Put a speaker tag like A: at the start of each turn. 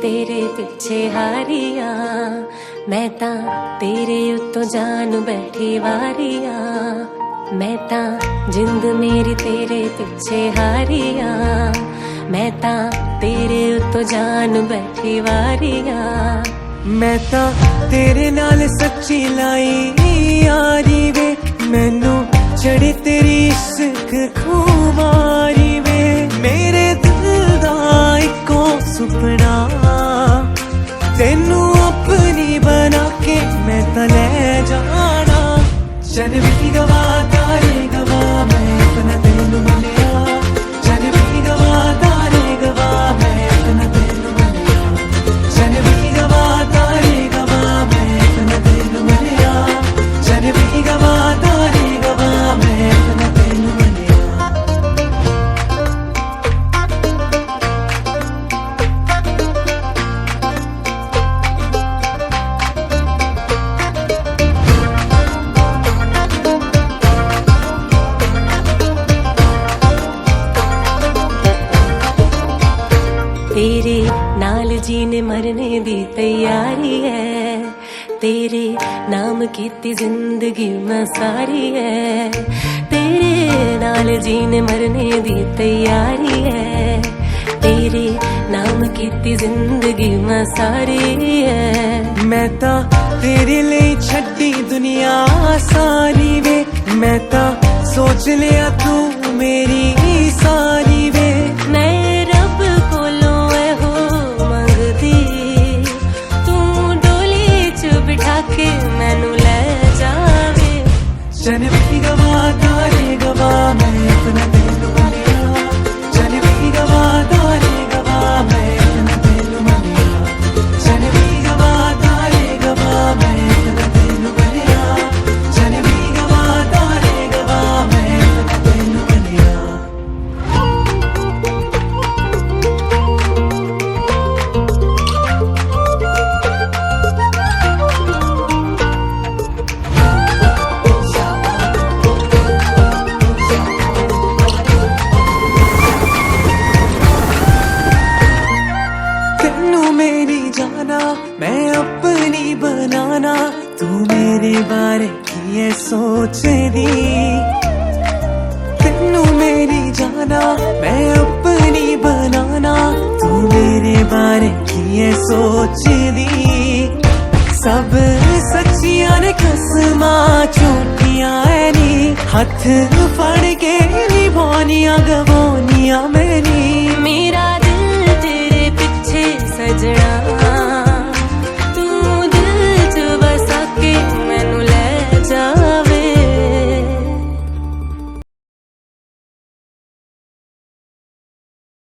A: तेरे पिछे हारिया, मैं तां तेरे उत्तों जान बैठी वारिया, मैं तां जिंद मेरी तेरे पिछे हारिया, मैं तां तेरे उत्तों जान बैठी वारिया,
B: मैं तां तेरे नाल सच्ची लाई यारी वे, मैनू चढ़े तेरी इश्क खुमारी वे, मेरे दिल दा इको सुपना तेनू अपनी बना के मैं तां ले जाना, चल भी गवा तारे गवा मैं अपना तेनू मनिया, चल भी गवा तारे गवा मैं अपना तेनू मनिया, चल भी गवा तारे गवा मैं अपना तेनू मनिया, चल भी गवा तारे गवा मैं अपना तेनू मनिया।
A: तेरे नाल जीने मरने दी तैयारी है, तेरे नाम कीती जिंदगी मैं सारी है, तेरे नाल जीने मरने दी तैयारी है, तेरे नाम कीती जिंदगी मैं सारी है,
B: मैं तां तेरे लिए छड्डी दुनिया सारी वे, मैं तां सोच लिया तू मेरी सारी वे,
A: मैं रब कोलों हो मंगदी, तू डोली च बिठा के मैनू ले जावे,
B: चल भी गवा तारे गवा मैं अपना तेनू मनिया, चल भी गवा तारे गवा मैं अपना तेनू मनिया, चल भी गवा तारे गवा मैं अपना तेनू मनिया, चल भी गवा तारे गवा मैं अपना तेनू मनिया। तेनू मेरी जाना मैं अपनी बनाना, तू मेरे बारे की है सोचदी, तेनू मेरी जाना मैं अपनी बनाना, तू मेरे बारे की है सोचदी, सब सच्चियां ने कसमां झूठियां है नी, हथ फड़ के निभानियां गवानियां मेरी